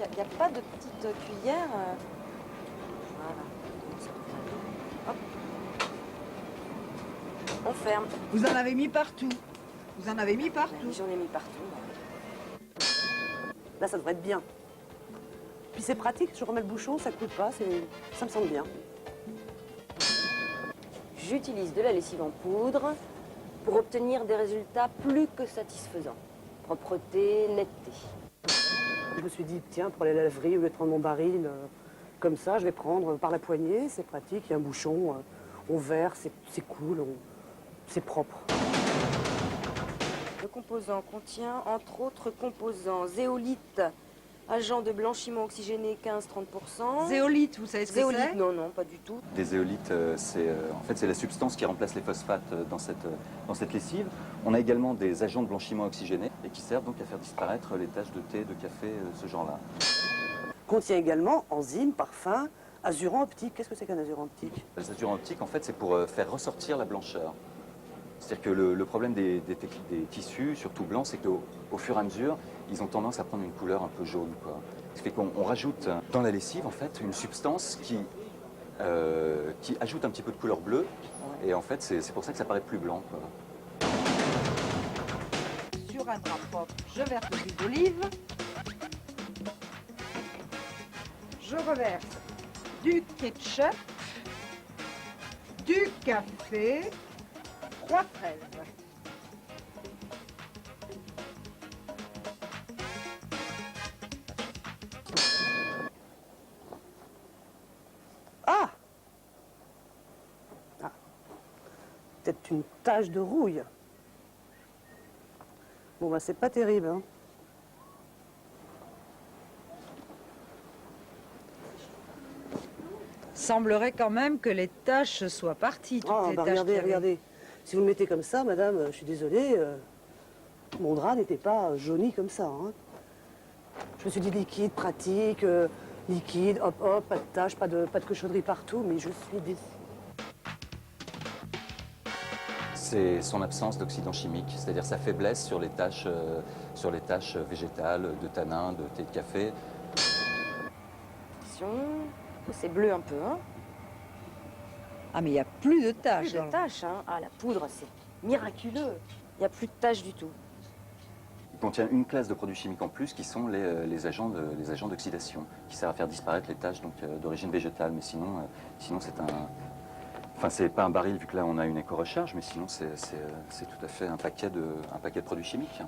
qu'il n'y a pas de petite cuillère. Voilà. Hop. On ferme. Vous en avez mis partout. Vous en avez mis partout. J'en ai mis partout. Là, ça devrait être bien. Puis c'est pratique, je remets le bouchon, ça ne coûte pas, ça me semble bien. J'utilise de la lessive en poudre pour obtenir des résultats plus que satisfaisants. Propreté, netteté. Je me suis dit, tiens, pour les laveries, au lieu de prendre mon baril comme ça, je vais prendre par la poignée, c'est pratique, il y a un bouchon, on verse, c'est cool, c'est propre. Le composant contient, entre autres composants, zéolite, agent de blanchiment oxygéné 15-30%. Zéolite, vous savez ce que c'est? Zéolite, non, pas du tout. Des zéolites, en fait, c'est la substance qui remplace les phosphates dans cette lessive. On a également des agents de blanchiment oxygéné et qui servent donc à faire disparaître les taches de thé, de café, ce genre-là. Contient également enzymes, parfums, azurant optique. Qu'est-ce que c'est qu'un azurant optique? Les azurants optiques, en fait, c'est pour faire ressortir la blancheur. C'est-à-dire que le problème des tissus, surtout blancs, c'est qu'au fur et à mesure, ils ont tendance à prendre une couleur un peu jaune, quoi. Ce qui fait qu'on rajoute dans la lessive, en fait, une substance qui ajoute un petit peu de couleur bleue. Et en fait, c'est pour ça que ça paraît plus blanc, quoi. Sur un drap propre, je verse l'huile d'olive. Je reverse du ketchup, du café, 3 fraises. Ah! Peut-être une tache de rouille. Bon, bah, c'est pas terrible, hein. Semblerait quand même que les taches soient parties. Toutes Oh, les bah, taches regardez, qu'il y avait. regardez. Si vous le mettez comme ça, madame, je suis désolée, mon drap n'était pas jauni comme ça, hein. Je me suis dit liquide, pratique, liquide, hop, hop, pas de taches, pas de cochonnerie partout, mais je suis déçue. C'est son absence d'oxydants chimiques, c'est-à-dire sa faiblesse sur les taches végétales, de tanin, de thé de café. C'est bleu un peu, hein. Ah, mais il n'y a plus de taches. Plus de dans le- taches, hein. Ah, la poudre, c'est miraculeux. Il n'y a plus de taches du tout. Il contient une classe de produits chimiques en plus qui sont les agents d'oxydation, qui servent à faire disparaître les taches d'origine végétale. Mais sinon c'est un... Enfin, c'est pas un baril vu que là on a une éco-recharge, mais sinon c'est tout à fait un paquet de produits chimiques.